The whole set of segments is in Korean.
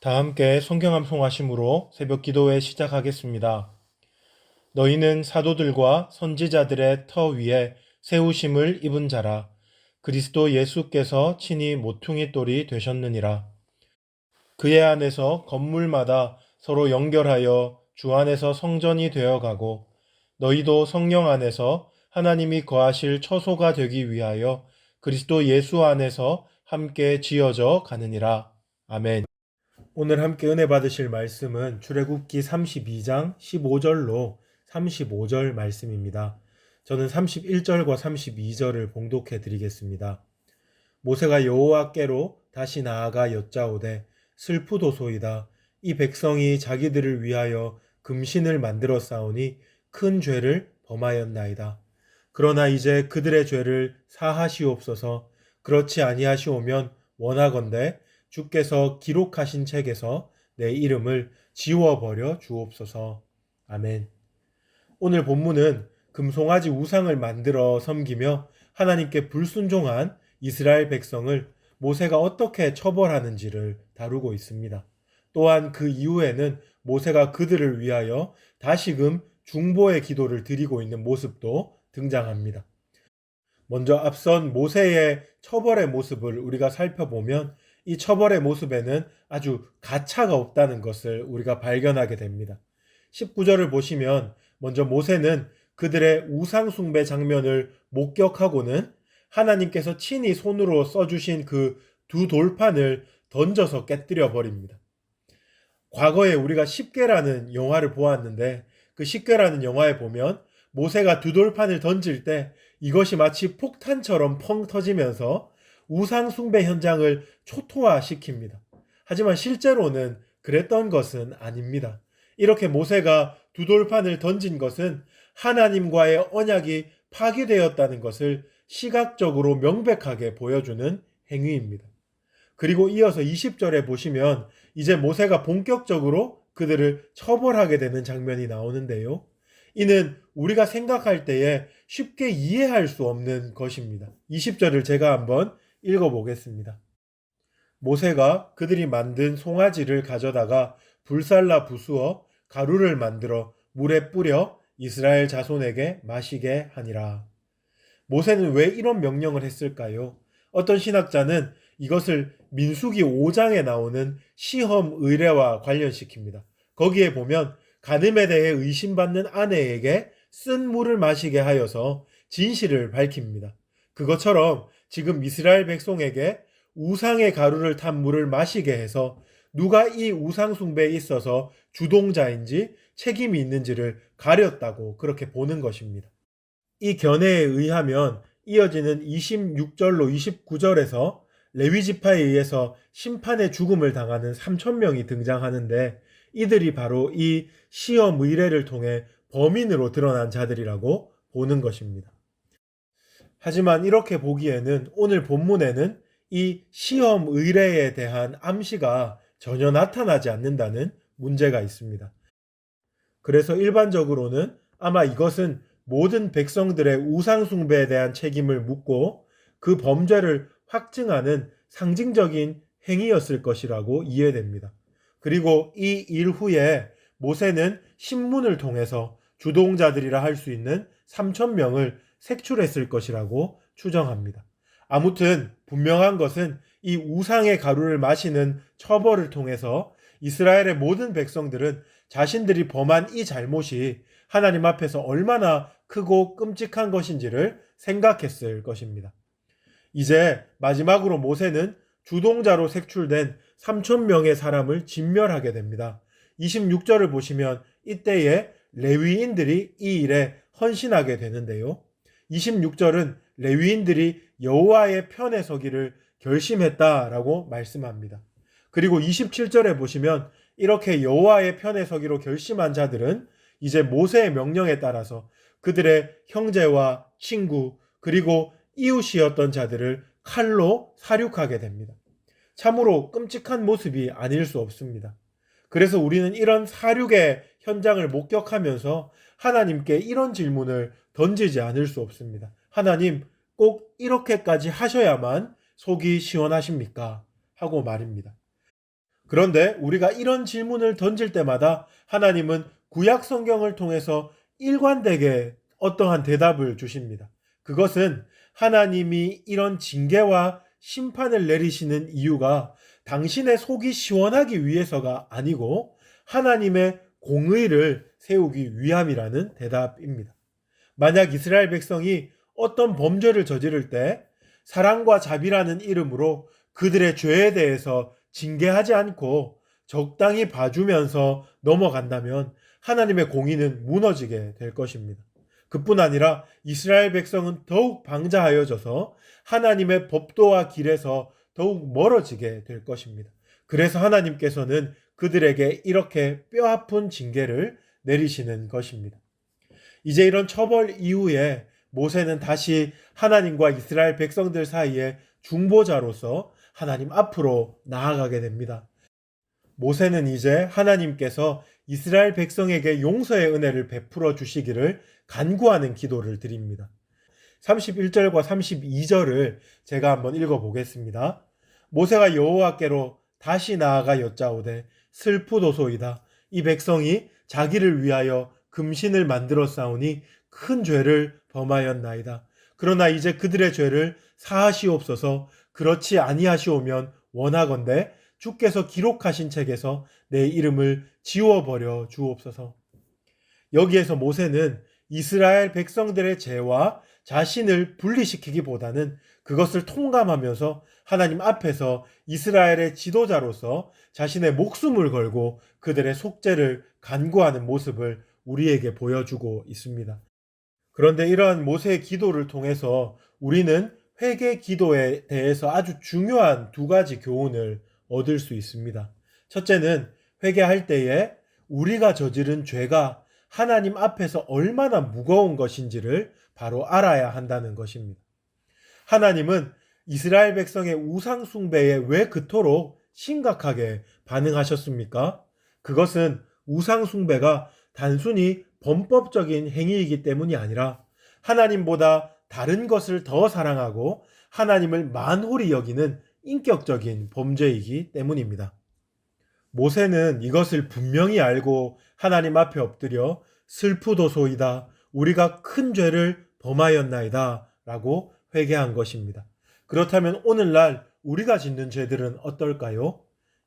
다 함께 성경 암송하심으로 새벽 기도회 시작하겠습니다. 너희는 사도들과 선지자들의 터 위에 세우심을 입은 자라. 그리스도 예수께서 친히 모퉁이 돌이 되셨느니라. 그의 안에서 건물마다 서로 연결하여 주 안에서 성전이 되어가고 너희도 성령 안에서 하나님이 거하실 처소가 되기 위하여 그리스도 예수 안에서 함께 지어져 가느니라. 아멘. 오늘 함께 은혜 받으실 말씀은 출애굽기 32장 15절로 35절 말씀입니다. 저는 31절과 32절을 봉독해 드리겠습니다. 모세가 여호와께로 다시 나아가 여짜오되 슬프도소이다. 이 백성이 자기들을 위하여 금신을 만들어 싸우니 큰 죄를 범하였나이다. 그러나 이제 그들의 죄를 사하시옵소서. 그렇지 아니하시오면 원하건대 주께서 기록하신 책에서 내 이름을 지워버려 주옵소서. 아멘. 오늘 본문은 금송아지 우상을 만들어 섬기며 하나님께 불순종한 이스라엘 백성을 모세가 어떻게 처벌하는지를 다루고 있습니다. 또한 그 이후에는 모세가 그들을 위하여 다시금 중보의 기도를 드리고 있는 모습도 등장합니다. 먼저 앞선 모세의 처벌의 모습을 우리가 살펴보면 이 처벌의 모습에는 아주 가차가 없다는 것을 우리가 발견하게 됩니다. 19절을 보시면 먼저 모세는 그들의 우상숭배 장면을 목격하고는 하나님께서 친히 손으로 써주신 그 두 돌판을 던져서 깨뜨려 버립니다. 과거에 우리가 십계라는 영화를 보았는데 그 십계라는 영화에 보면 모세가 두 돌판을 던질 때 이것이 마치 폭탄처럼 펑 터지면서 우상숭배 현장을 초토화시킵니다. 하지만 실제로는 그랬던 것은 아닙니다. 이렇게 모세가 두 돌판을 던진 것은 하나님과의 언약이 파기되었다는 것을 시각적으로 명백하게 보여주는 행위입니다. 그리고 이어서 20절에 보시면 이제 모세가 본격적으로 그들을 처벌하게 되는 장면이 나오는데요. 이는 우리가 생각할 때에 쉽게 이해할 수 없는 것입니다. 20절을 제가 한번 읽어보겠습니다. 모세가 그들이 만든 송아지를 가져다가 불살라 부수어 가루를 만들어 물에 뿌려 이스라엘 자손에게 마시게 하니라. 모세는 왜 이런 명령을 했을까요? 어떤 신학자는 이것을 민수기 5장에 나오는 시험 의례와 관련시킵니다. 거기에 보면 간음에 대해 의심받는 아내에게 쓴 물을 마시게 하여서 진실을 밝힙니다. 그것처럼 지금 이스라엘 백성에게 우상의 가루를 탄 물을 마시게 해서 누가 이 우상 숭배에 있어서 주동자인지 책임이 있는지를 가렸다고 그렇게 보는 것입니다. 이 견해에 의하면 이어지는 26절로 29절에서 레위 지파에 의해서 심판의 죽음을 당하는 3,000명이 등장하는데 이들이 바로 이 시험 의례를 통해 범인으로 드러난 자들이라고 보는 것입니다. 하지만 이렇게 보기에는 오늘 본문에는 이 시험 의례에 대한 암시가 전혀 나타나지 않는다는 문제가 있습니다. 그래서 일반적으로는 아마 이것은 모든 백성들의 우상숭배에 대한 책임을 묻고 그 범죄를 확증하는 상징적인 행위였을 것이라고 이해됩니다. 그리고 이 일 후에 모세는 신문을 통해서 주동자들이라 할 수 있는 3,000명을 색출했을 것이라고 추정합니다. 아무튼 분명한 것은 이 우상의 가루를 마시는 처벌을 통해서 이스라엘의 모든 백성들은 자신들이 범한 이 잘못이 하나님 앞에서 얼마나 크고 끔찍한 것인지를 생각했을 것입니다. 이제 마지막으로 모세는 주동자로 색출된 3,000명의 사람을 진멸하게 됩니다. 26절을 보시면 이때에 레위인들이 이 일에 헌신하게 되는데요. 26절은 레위인들이 여호와의 편에 서기를 결심했다라고 말씀합니다. 그리고 27절에 보시면 이렇게 여호와의 편에 서기로 결심한 자들은 이제 모세의 명령에 따라서 그들의 형제와 친구 그리고 이웃이었던 자들을 칼로 살육하게 됩니다. 참으로 끔찍한 모습이 아닐 수 없습니다. 그래서 우리는 이런 살육의 현장을 목격하면서 하나님께 이런 질문을 던지지 않을 수 없습니다. 하나님, 꼭 이렇게까지 하셔야만 속이 시원하십니까? 하고 말입니다. 그런데 우리가 이런 질문을 던질 때마다 하나님은 구약 성경을 통해서 일관되게 어떠한 대답을 주십니다. 그것은 하나님이 이런 징계와 심판을 내리시는 이유가 당신의 속이 시원하기 위해서가 아니고 하나님의 공의를 세우기 위함이라는 대답입니다. 만약 이스라엘 백성이 어떤 범죄를 저지를 때 사랑과 자비라는 이름으로 그들의 죄에 대해서 징계하지 않고 적당히 봐주면서 넘어간다면 하나님의 공의는 무너지게 될 것입니다. 그뿐 아니라 이스라엘 백성은 더욱 방자하여져서 하나님의 법도와 길에서 더욱 멀어지게 될 것입니다. 그래서 하나님께서는 그들에게 이렇게 뼈아픈 징계를 내리시는 것입니다. 이제 이런 처벌 이후에 모세는 다시 하나님과 이스라엘 백성들 사이에 중보자로서 하나님 앞으로 나아가게 됩니다. 모세는 이제 하나님께서 이스라엘 백성에게 용서의 은혜를 베풀어 주시기를 간구하는 기도를 드립니다. 31절과 32절을 제가 한번 읽어보겠습니다. 모세가 여호와께로 다시 나아가 여짜오되 슬프도소이다. 이 백성이 자기를 위하여 금신을 만들어 싸우니 큰 죄를 범하였나이다. 그러나 이제 그들의 죄를 사하시옵소서. 그렇지 아니하시오면 원하건대 주께서 기록하신 책에서 내 이름을 지워버려 주옵소서. 여기에서 모세는 이스라엘 백성들의 죄와 자신을 분리시키기보다는 그것을 통감하면서 하나님 앞에서 이스라엘의 지도자로서 자신의 목숨을 걸고 그들의 속죄를 간구하는 모습을 우리에게 보여주고 있습니다. 그런데 이러한 모세의 기도를 통해서 우리는 회개 기도에 대해서 아주 중요한 두 가지 교훈을 얻을 수 있습니다. 첫째는 회개할 때에 우리가 저지른 죄가 하나님 앞에서 얼마나 무거운 것인지를 바로 알아야 한다는 것입니다. 하나님은 이스라엘 백성의 우상 숭배에 왜 그토록 심각하게 반응하셨습니까? 그것은 우상 숭배가 단순히 범법적인 행위이기 때문이 아니라 하나님보다 다른 것을 더 사랑하고 하나님을 만홀히 여기는 인격적인 범죄이기 때문입니다. 모세는 이것을 분명히 알고 하나님 앞에 엎드려 슬프도소이다. 우리가 큰 죄를 범하였나이다. 라고 회개한 것입니다. 그렇다면 오늘날 우리가 짓는 죄들은 어떨까요?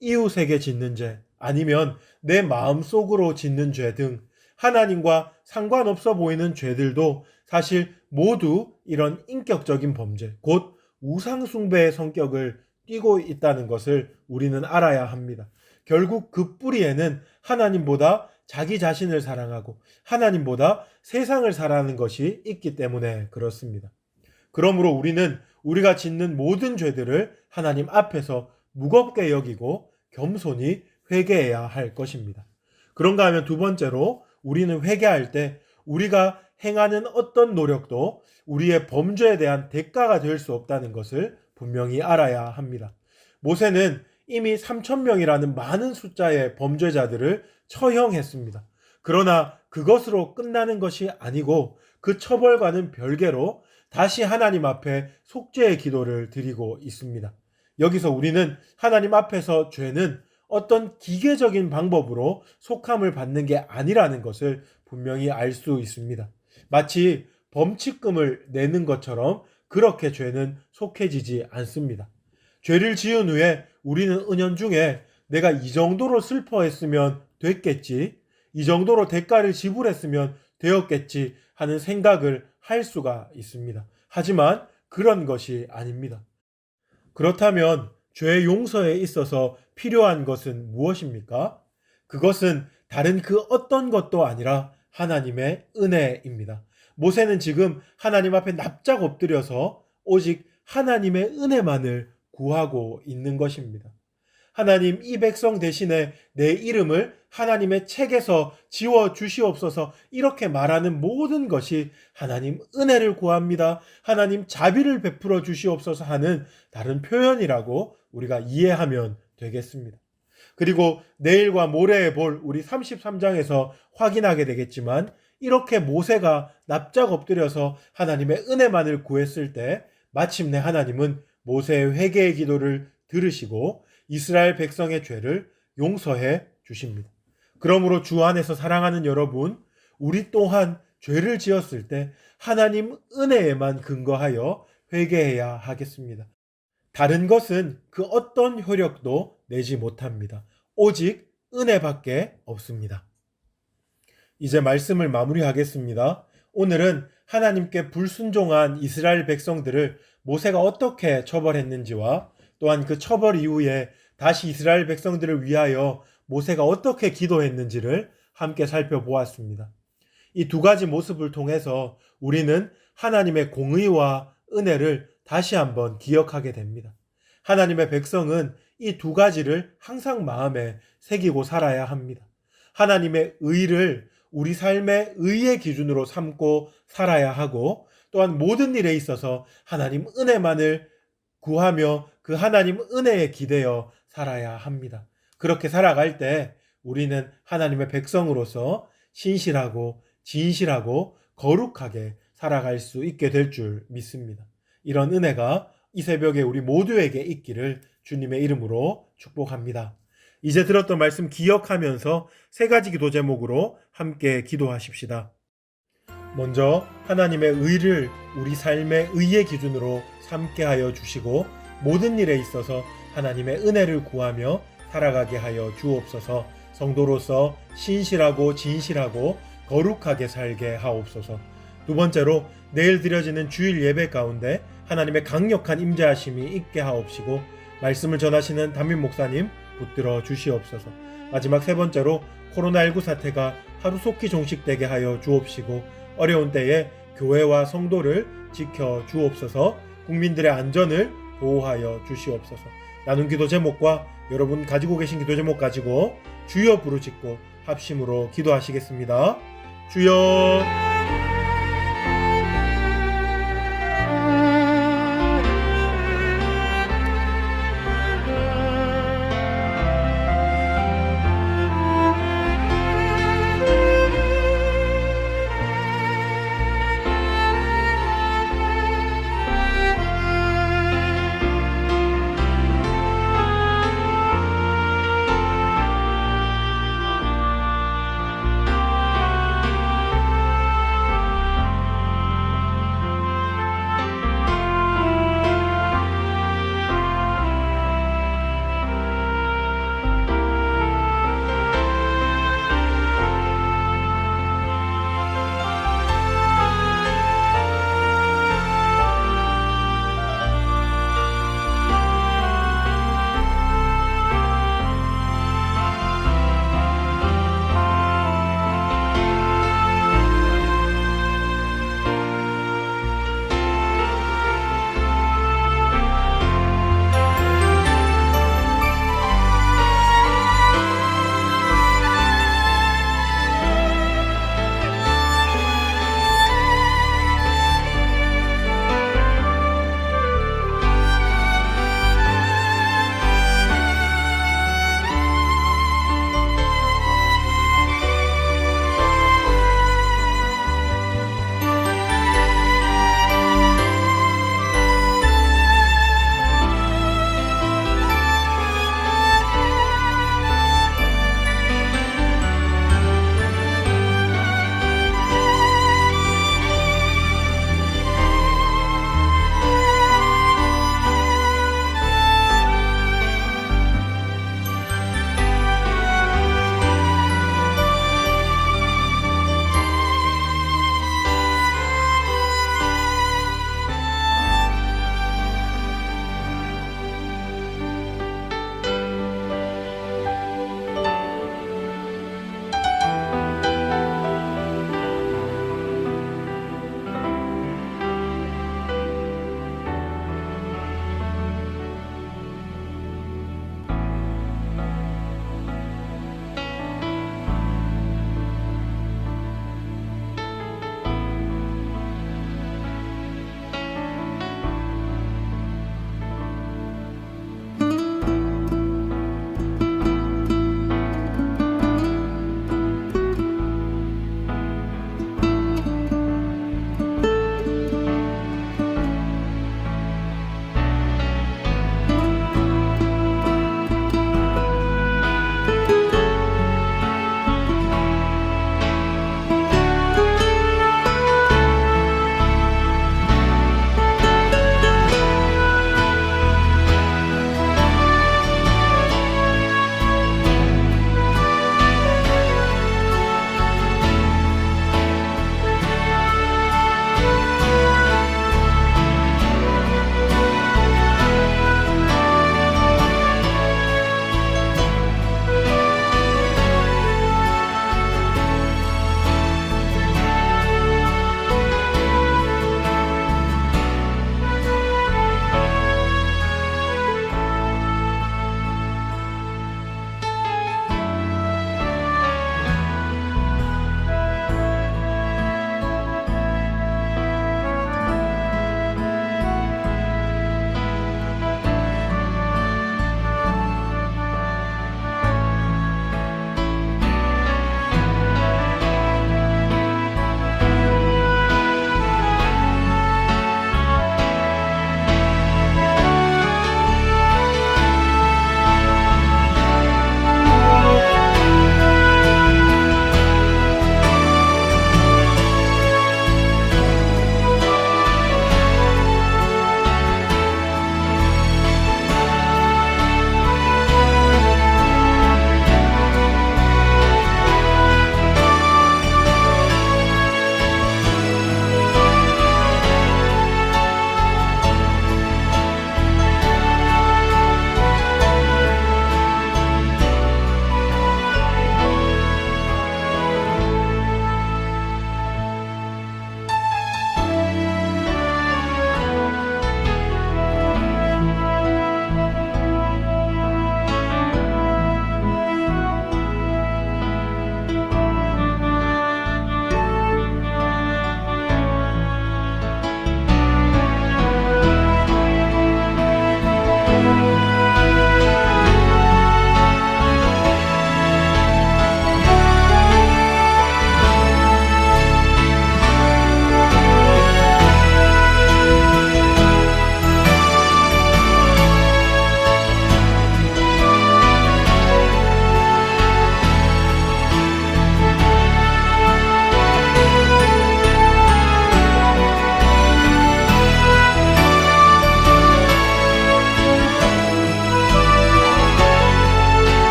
이웃에게 짓는 죄, 아니면 내 마음속으로 짓는 죄 등 하나님과 상관없어 보이는 죄들도 사실 모두 이런 인격적인 범죄, 곧 우상숭배의 성격을 띠고 있다는 것을 우리는 알아야 합니다. 결국 그 뿌리에는 하나님보다 자기 자신을 사랑하고 하나님보다 세상을 사랑하는 것이 있기 때문에 그렇습니다. 그러므로 우리는 우리가 짓는 모든 죄들을 하나님 앞에서 무겁게 여기고 겸손히 회개해야 할 것입니다. 그런가 하면 두 번째로 우리는 회개할 때 우리가 행하는 어떤 노력도 우리의 범죄에 대한 대가가 될 수 없다는 것을 분명히 알아야 합니다. 모세는 이미 3,000명이라는 많은 숫자의 범죄자들을 처형했습니다. 그러나 그것으로 끝나는 것이 아니고 그 처벌과는 별개로 다시 하나님 앞에 속죄의 기도를 드리고 있습니다. 여기서 우리는 하나님 앞에서 죄는 어떤 기계적인 방법으로 속함을 받는 게 아니라는 것을 분명히 알 수 있습니다. 마치 범칙금을 내는 것처럼 그렇게 죄는 속해지지 않습니다. 죄를 지은 후에 우리는 은연중에 내가 이 정도로 슬퍼했으면 됐겠지, 이 정도로 대가를 지불했으면 되었겠지 하는 생각을 할 수가 있습니다. 하지만 그런 것이 아닙니다. 그렇다면 죄 용서에 있어서 필요한 것은 무엇입니까? 그것은 다른 그 어떤 것도 아니라 하나님의 은혜입니다. 모세는 지금 하나님 앞에 납작 엎드려서 오직 하나님의 은혜만을 구하고 있는 것입니다. 하나님, 이 백성 대신에 내 이름을 하나님의 책에서 지워 주시옵소서, 이렇게 말하는 모든 것이 하나님 은혜를 구합니다, 하나님 자비를 베풀어 주시옵소서 하는 다른 표현이라고 우리가 이해하면 되겠습니다. 그리고 내일과 모레에 볼 우리 33장에서 확인하게 되겠지만, 이렇게 모세가 납작 엎드려서 하나님의 은혜만을 구했을 때 마침내 하나님은 모세의 회개의 기도를 들으시고 이스라엘 백성의 죄를 용서해 주십니다. 그러므로 주 안에서 사랑하는 여러분, 우리 또한 죄를 지었을 때 하나님 은혜에만 근거하여 회개해야 하겠습니다. 다른 것은 그 어떤 효력도 내지 못합니다. 오직 은혜밖에 없습니다. 이제 말씀을 마무리하겠습니다. 오늘은 하나님께 불순종한 이스라엘 백성들을 모세가 어떻게 처벌했는지와 또한 그 처벌 이후에 다시 이스라엘 백성들을 위하여 모세가 어떻게 기도했는지를 함께 살펴보았습니다. 이 두 가지 모습을 통해서 우리는 하나님의 공의와 은혜를 다시 한번 기억하게 됩니다. 하나님의 백성은 이 두 가지를 항상 마음에 새기고 살아야 합니다. 하나님의 의를 우리 삶의 의의 기준으로 삼고 살아야 하고, 또한 모든 일에 있어서 하나님 은혜만을 구하며 그 하나님 은혜에 기대어 살아야 합니다. 그렇게 살아갈 때 우리는 하나님의 백성으로서 신실하고 진실하고 거룩하게 살아갈 수 있게 될 줄 믿습니다. 이런 은혜가 이 새벽에 우리 모두에게 있기를 주님의 이름으로 축복합니다. 이제 들었던 말씀 기억하면서 세 가지 기도 제목으로 함께 기도하십시다. 먼저 하나님의 의를 우리 삶의 의의 기준으로 삼게 하여 주시고, 모든 일에 있어서 하나님의 은혜를 구하며 살아가게 하여 주옵소서. 성도로서 신실하고 진실하고 거룩하게 살게 하옵소서. 두 번째로 내일 드려지는 주일 예배 가운데 하나님의 강력한 임재하심이 있게 하옵시고, 말씀을 전하시는 담임 목사님 붙들어 주시옵소서. 마지막 세 번째로 코로나19 사태가 하루속히 종식되게 하여 주옵시고, 어려운 때에 교회와 성도를 지켜 주옵소서. 국민들의 안전을 보호하여 주시옵소서. 나눈 기도 제목과 여러분 가지고 계신 기도 제목 가지고 주여 부르짖고 합심으로 기도하시겠습니다. 주여.